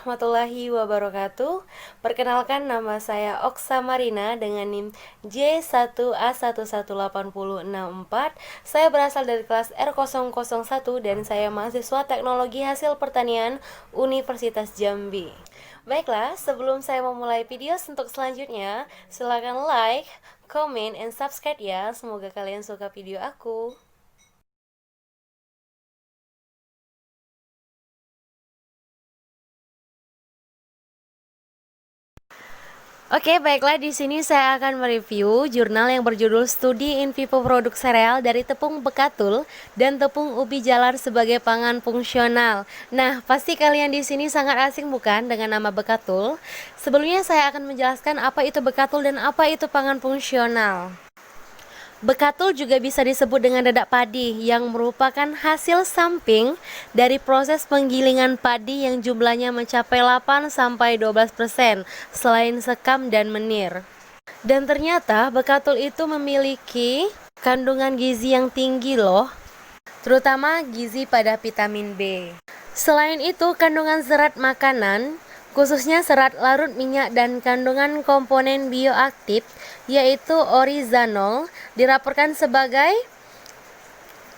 warahmatullahi wabarakatuh. Perkenalkan, nama saya Oksa Marina dengan NIM J1A11864. Saya berasal dari kelas R001 dan saya mahasiswa Teknologi Hasil Pertanian Universitas Jambi. Baiklah, sebelum saya memulai video untuk selanjutnya, silakan like, comment, and subscribe ya. Semoga kalian suka video aku. Oke, baiklah, di sini saya akan mereview jurnal yang berjudul Studi in Vivo Produk Sereal dari tepung bekatul dan tepung ubi jalar sebagai pangan fungsional. Nah, pasti kalian di sini sangat asing bukan dengan nama bekatul? Sebelumnya saya akan menjelaskan apa itu bekatul dan apa itu pangan fungsional. Bekatul juga bisa disebut dengan dedak padi yang merupakan hasil samping dari proses penggilingan padi yang jumlahnya mencapai 8-12% selain sekam dan menir. Dan ternyata bekatul itu memiliki kandungan gizi yang tinggi loh, terutama gizi pada vitamin B. Selain itu, kandungan serat makanan, khususnya serat larut minyak dan kandungan komponen bioaktif yaitu orizanol dilaporkan sebagai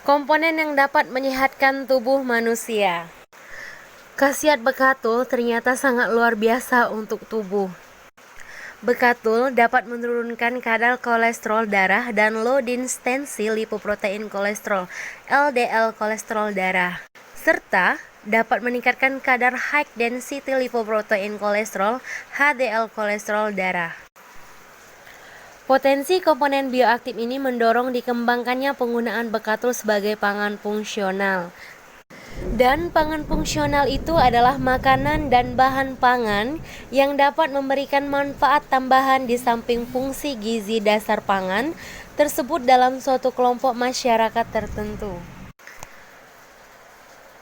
komponen yang dapat menyehatkan tubuh manusia. Khasiat bekatul ternyata sangat luar biasa untuk tubuh. Bekatul dapat menurunkan kadar kolesterol darah dan low density lipoprotein kolesterol (LDL) kolesterol darah, serta dapat meningkatkan kadar high density lipoprotein kolesterol (HDL) kolesterol darah. Potensi komponen bioaktif ini mendorong dikembangkannya penggunaan bekatul sebagai pangan fungsional. Dan pangan fungsional itu adalah makanan dan bahan pangan yang dapat memberikan manfaat tambahan di samping fungsi gizi dasar pangan tersebut dalam suatu kelompok masyarakat tertentu.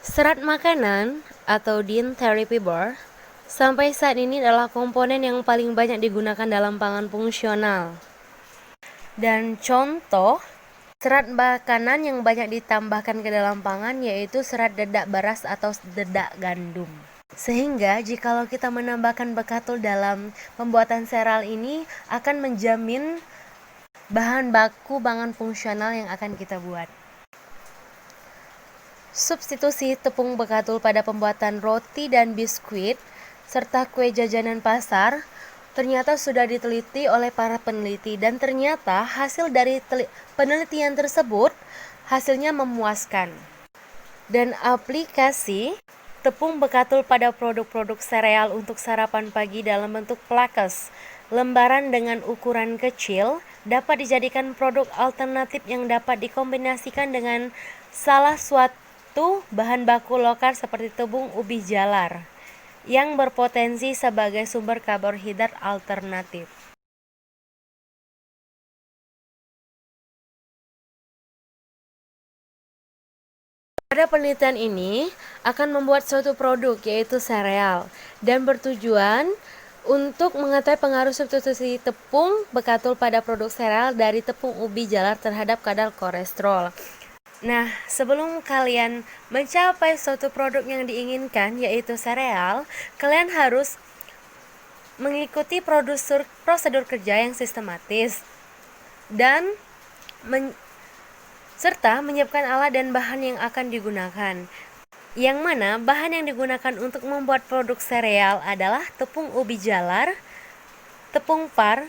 Serat makanan atau dietary fiber sampai saat ini adalah komponen yang paling banyak digunakan dalam pangan fungsional. Dan contoh serat makanan yang banyak ditambahkan ke dalam pangan yaitu serat dedak beras atau dedak gandum. Sehingga jikalau kita menambahkan bekatul dalam pembuatan sereal ini akan menjamin bahan baku pangan fungsional yang akan kita buat. Substitusi tepung bekatul pada pembuatan roti dan biskuit serta kue jajanan pasar ternyata sudah diteliti oleh para peneliti dan ternyata hasil dari penelitian tersebut hasilnya memuaskan. Dan aplikasi tepung bekatul pada produk-produk sereal untuk sarapan pagi dalam bentuk plakes, lembaran dengan ukuran kecil dapat dijadikan produk alternatif yang dapat dikombinasikan dengan salah suatu bahan baku lokal seperti tepung ubi jalar yang berpotensi sebagai sumber karbohidrat alternatif. Pada penelitian ini akan membuat suatu produk yaitu sereal dan bertujuan untuk mengetahui pengaruh substitusi tepung bekatul pada produk sereal dari tepung ubi jalar terhadap kadar kolesterol. Nah, sebelum kalian mencapai suatu produk yang diinginkan yaitu sereal, kalian harus mengikuti prosedur kerja yang sistematis dan serta menyiapkan alat dan bahan yang akan digunakan. Yang mana bahan yang digunakan untuk membuat produk sereal adalah tepung ubi jalar, tepung par,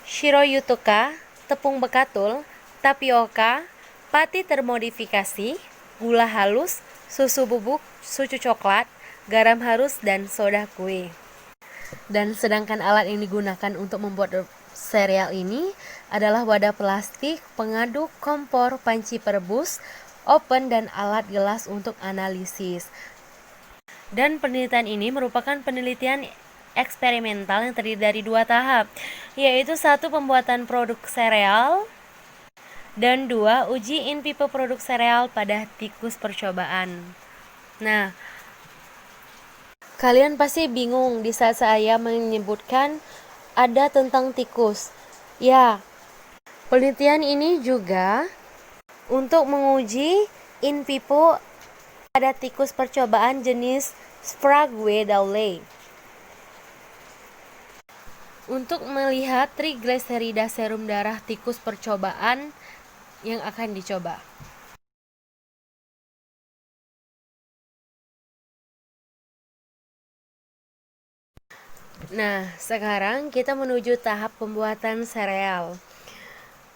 shiroyutoka, tepung bekatul, tapioka, pati termodifikasi, gula halus, susu bubuk, susu coklat, garam halus, dan soda kue. Dan sedangkan alat yang digunakan untuk membuat sereal ini adalah wadah plastik, pengaduk, kompor, panci perebus, oven, dan alat gelas untuk analisis. Dan penelitian ini merupakan penelitian eksperimental yang terdiri dari 2 tahap, yaitu 1. Pembuatan produk sereal dan 2. Uji in vivo produk sereal pada tikus percobaan. Nah, kalian pasti bingung di saat saya menyebutkan ada tentang tikus. Ya, penelitian ini juga untuk menguji in vivo pada tikus percobaan jenis Sprague Dowley untuk melihat triglycerida serum darah tikus percobaan yang akan dicoba. Nah, sekarang kita menuju tahap pembuatan sereal.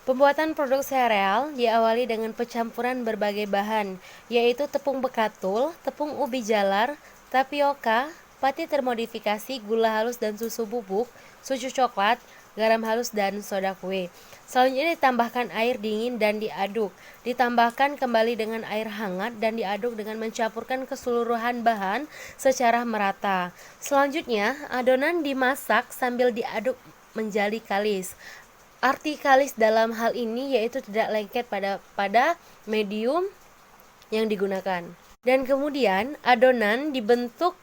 Pembuatan produk sereal diawali dengan pencampuran berbagai bahan, yaitu tepung bekatul, tepung ubi jalar, tapioka, pati termodifikasi, gula halus dan susu bubuk, susu coklat, garam halus dan soda kue. Selanjutnya ditambahkan air dingin dan diaduk. Ditambahkan kembali dengan air hangat dan diaduk dengan mencampurkan keseluruhan bahan secara merata. Selanjutnya, adonan dimasak sambil diaduk menjadi kalis. Arti kalis dalam hal ini yaitu tidak lengket pada medium yang digunakan. Dan kemudian adonan dibentuk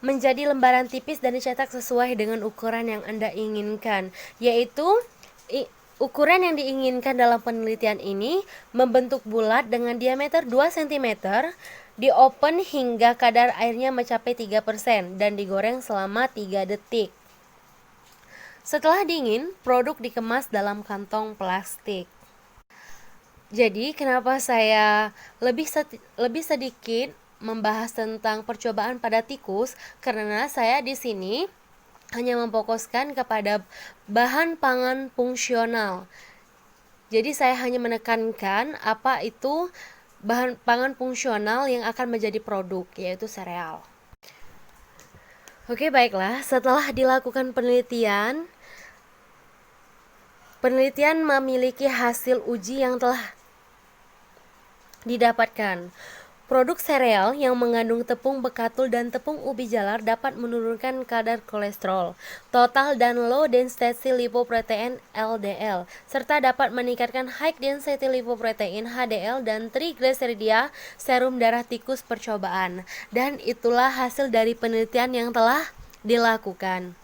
menjadi lembaran tipis dan dicetak sesuai dengan ukuran yang Anda inginkan, yaitu ukuran yang diinginkan dalam penelitian ini membentuk bulat dengan diameter 2 cm, di-open hingga kadar airnya mencapai 3% dan digoreng selama 3 detik. Setelah dingin, produk dikemas dalam kantong plastik. Jadi, kenapa saya lebih sedikit membahas tentang percobaan pada tikus? Karena saya di sini hanya memfokuskan kepada bahan pangan fungsional. Jadi, saya hanya menekankan apa itu bahan pangan fungsional yang akan menjadi produk, yaitu sereal. Oke, baiklah. Setelah dilakukan penelitian memiliki hasil uji yang telah didapatkan. Produk sereal yang mengandung tepung bekatul dan tepung ubi jalar dapat menurunkan kadar kolesterol total dan low density lipoprotein LDL, serta dapat meningkatkan high density lipoprotein HDL dan triglycerida serum darah tikus percobaan. Dan itulah hasil dari penelitian yang telah dilakukan.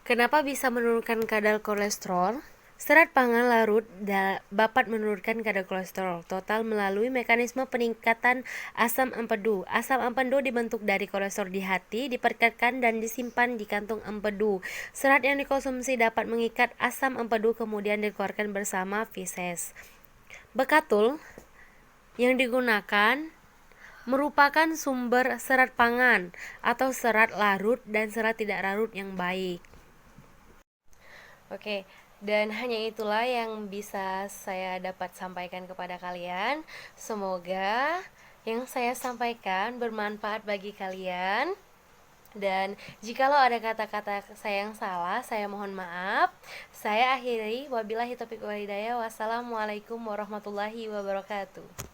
Kenapa bisa menurunkan kadar kolesterol? Serat pangan larut dapat menurunkan kadar kolesterol total melalui mekanisme peningkatan asam empedu. Asam empedu dibentuk dari kolesterol di hati, diperkatkan dan disimpan di kantung empedu. Serat yang dikonsumsi dapat mengikat asam empedu kemudian dikeluarkan bersama feses. Bekatul yang digunakan merupakan sumber serat pangan atau serat larut dan serat tidak larut yang baik. Oke, dan hanya itulah yang bisa saya dapat sampaikan kepada kalian. Semoga yang saya sampaikan bermanfaat bagi kalian. Dan jikalau ada kata-kata saya yang salah, saya mohon maaf. Saya akhiri, wabillahi taufiq wal hidayah. Wassalamualaikum warahmatullahi wabarakatuh.